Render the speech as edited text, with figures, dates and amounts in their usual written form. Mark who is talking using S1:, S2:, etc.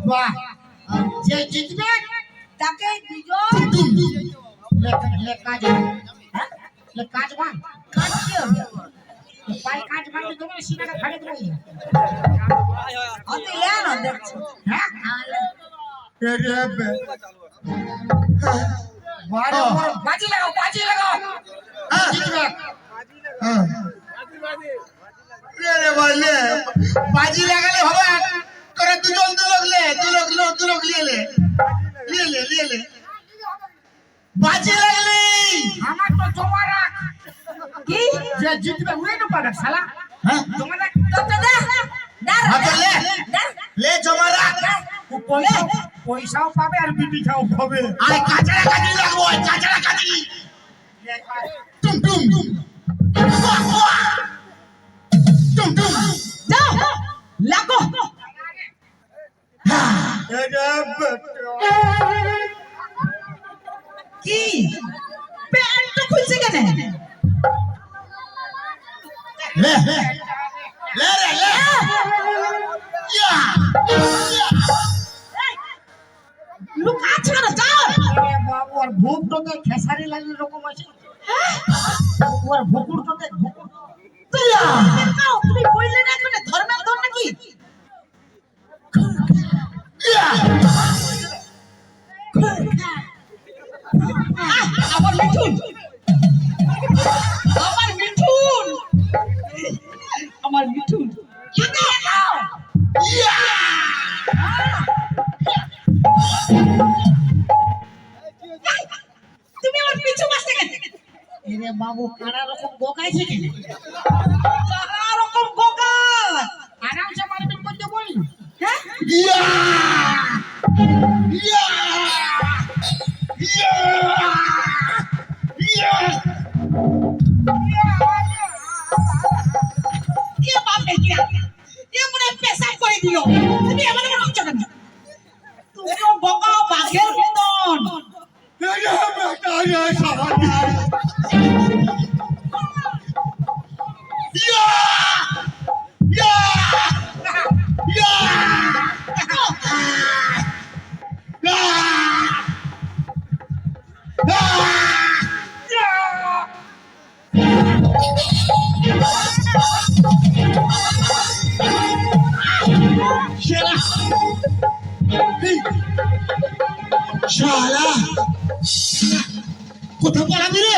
S1: বাহ যে জিতবে
S2: তাকে বিজয়
S1: কাজ হ্যাঁ কাজ বান
S2: কাজ কি হবে
S1: পাই কাজ বানতে তোমার সিনাটা ফাড়ে দেবো
S2: অতি লেন দেখছ
S1: হ্যাঁ
S3: রে বে
S1: বারে বারে বাজি লাগাও জিতবে
S3: রে বলে বাজি লাগালে হবে তোরা দুজন দু লোক লিয়ে লে বাজি লাগলে
S1: আমার তো জমা রাখ
S2: কি
S1: যে জিতবে ওই না পাবে শালা
S3: হ্যাঁ
S1: জমা রাখ
S2: তো দে
S3: হ্যাঁ তো লে জমা রাখ
S1: পয়সাও পাবে আর বিবিটাও পাবে
S3: আয় কাঁচড়া কাঁচড়ি লাগবো কাঁচড়া কাঁচড়ি টুম টুম বাহ বাহ টুম টুম
S2: যাও লাগো কি প্যান্ট খুলছে কেন
S3: লে ইয়া
S2: লোক আছে না যাও
S1: বাবু আর ভুকটাতে খেসারি লাগলে রকম আছে ওর ভুকুরটাতে ভুকুর
S2: তুমি বললে না এখন ধর্মের ধর নাকি
S3: ইয়া
S2: আমার মিঠুন
S3: ইয়া
S2: তুমি আমার পিছু মারতে গেলে
S1: এরে বাবু কারা রকম বোকাইছে কি
S2: কারা রকম গোগা
S1: আরামসে মারবেন বলতে বল
S2: হ্যাঁ
S3: ইয়া ইয়া ইয়া ইয়া
S2: কি বাপে কি এ মনে পেশাব করে দিল তুমি আমাকে বলছো কেন তুমি ও গোগা বাঘের মতন
S3: শালা কোথা পালাবি রে